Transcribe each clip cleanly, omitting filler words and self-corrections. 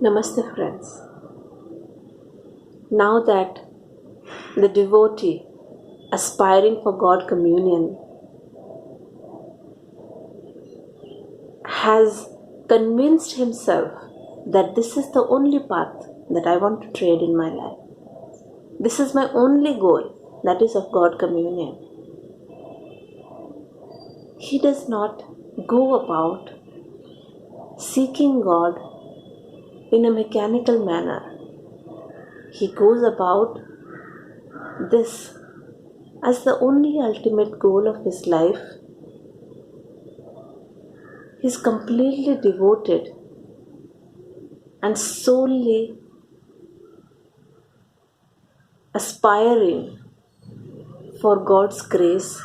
Namaste, friends. Now that the devotee aspiring for God communion has convinced himself that this is the only path that I want to tread in my life, this is my only goal, that is of God communion, he does not go about seeking God in a mechanical manner. He goes about this as the only ultimate goal of his life. He is completely devoted and solely aspiring for God's grace,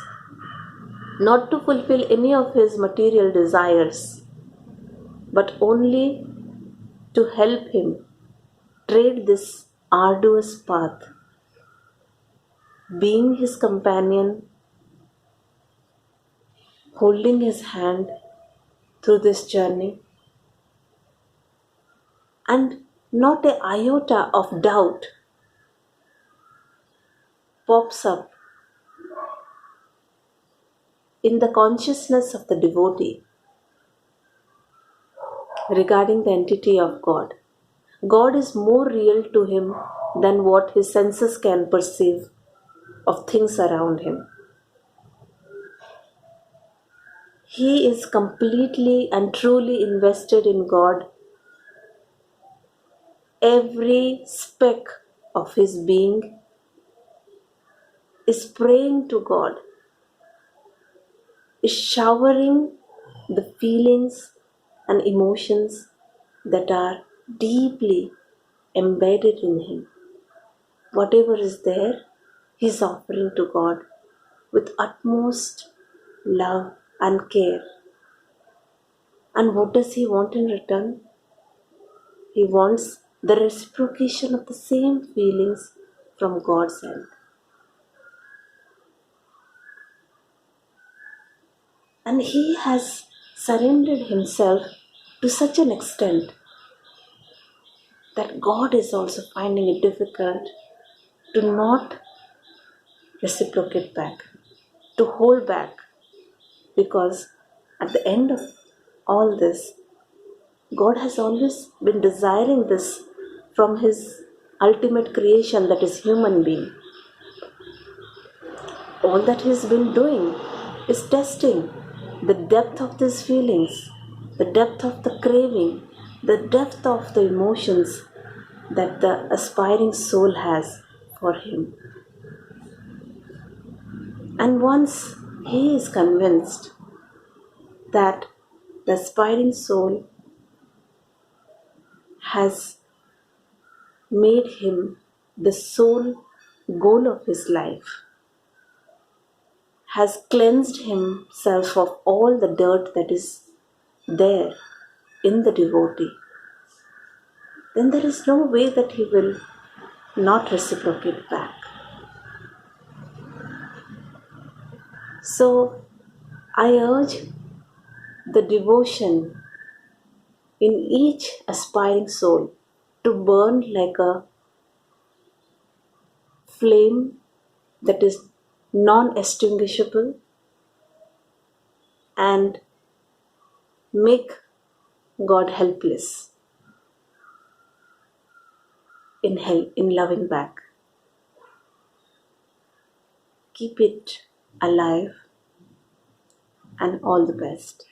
not to fulfill any of his material desires, but only to help him tread this arduous path, being his companion, holding his hand through this journey, and not a iota of doubt pops up in the consciousness of the devotee regarding the entity of God. God is more real to him than what his senses can perceive of things around him. He is completely and truly invested in God. Every speck of his being is praying to God, is showering the feelings and emotions that are deeply embedded in him. Whatever is there, he is offering to God with utmost love and care. And what does he want in return? He wants the reciprocation of the same feelings from God's end. And he has surrendered himself to such an extent that God is also finding it difficult to not reciprocate back, to hold back, because at the end of all this, God has always been desiring this from his ultimate creation, that is human being. All that he's been doing is testing the depth of these feelings, the depth of the craving, the depth of the emotions that the aspiring soul has for him. And once he is convinced that the aspiring soul has made him the sole goal of his life, has cleansed himself of all the dirt that is there in the devotee, then there is no way that he will not reciprocate back. So I urge the devotion in each aspiring soul to burn like a flame that is non-extinguishable and make God helpless in loving back. Keep it alive, and all the best.